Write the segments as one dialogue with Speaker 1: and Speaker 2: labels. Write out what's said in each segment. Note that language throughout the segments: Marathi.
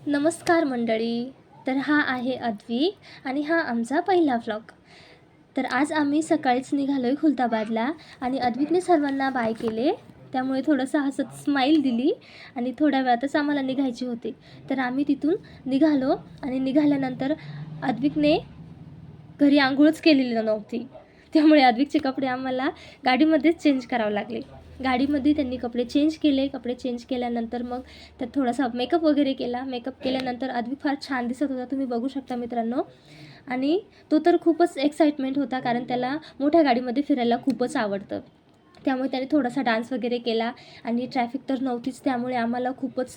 Speaker 1: नमस्कार मंडळी. तर हा आहे अद्विक आणि हा आमचा पहिला व्लॉग. तर आज आम्ही सकाळीच निघालोय खुलताबादला आणि अद्विकने सर्वांना बाय केले, त्यामुळे थोडंसं हसत स्माईल दिली आणि थोड्या वेळातच आम्हाला निघायची होती. तर आम्ही तिथून निघालो आणि निघाल्यानंतर अद्विकने घरी आंघोळच केलेली नव्हती, त्यामुळे अद्विकचे कपडे आम्हाला गाडीमध्येच चेंज करावे लागले. गाडीमध्ये त्यांनी कपडे चेंज केले. कपडे चेंज केल्यानंतर मग त्यात थोडासा मेकअप वगैरे केला. मेकअप केल्यानंतर अद्विक फार छान दिसत होता, तुम्ही बघू शकता मित्रांनो. आणि तो तर खूपच एक्साइटमेंट होता, कारण त्याला मोठ्या गाडीमध्ये फिरायला खूपच आवडतं. त्यामुळे त्याने थोडासा डान्स वगैरे केला आणि ट्रॅफिक तर नव्हतीच, त्यामुळे आम्हाला खूपच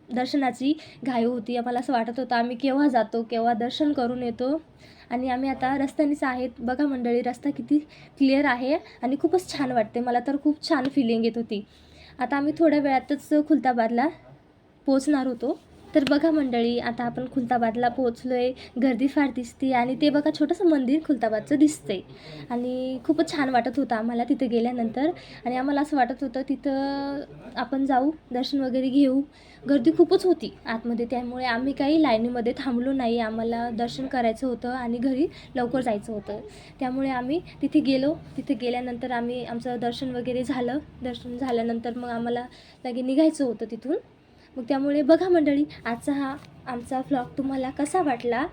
Speaker 1: दर्शनाची घाई होती. आम्हाला असं वाटत होतं आम्ही केव्हा जातो, केव्हा दर्शन करून येतो. आणि आम्ही आता रस्त्यानेच आहेत. बघा मंडळी, रस्ता किती क्लिअर आहे आणि खूपच छान वाटते. मला तर खूप छान फिलिंग येत होती. आता आम्ही थोड्या वेळातच खुलताबादला पोचणार होतो. तर बघा मंडळी, आता आपण खुलताबादला पोचलो आहे. गर्दी फार दिसते आणि ते बघा छोटंसं मंदिर खुलताबादचं दिसतंय आणि खूपच छान वाटत होतं आम्हाला तिथे गेल्यानंतर. आणि आम्हाला असं वाटत होतं तिथं आपण जाऊ, दर्शन वगैरे घेऊ. गर्दी खूपच होती आतमध्ये, त्यामुळे आम्ही काही लाईनीमध्ये थांबलो नाही. आम्हाला दर्शन करायचं होतं आणि घरी लवकर जायचं होतं, त्यामुळे आम्ही तिथे गेलो. तिथे गेल्यानंतर आमचं दर्शन वगैरे झालं. दर्शन झाल्यानंतर मग आम्हाला लगे निघायचं होतं तिथून. मग त्यामुळे बघा मंडळी, आजचा हा आमचा व्लॉग तुम्हाला कसा वाटला,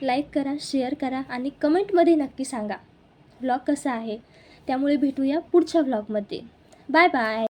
Speaker 1: लाईक करा, शेअर करा आणि कमेंटमध्ये नक्की सांगा व्लॉग कसा आहे. त्यामुळे भेटूया पुढच्या व्लॉगमध्ये. Bye bye.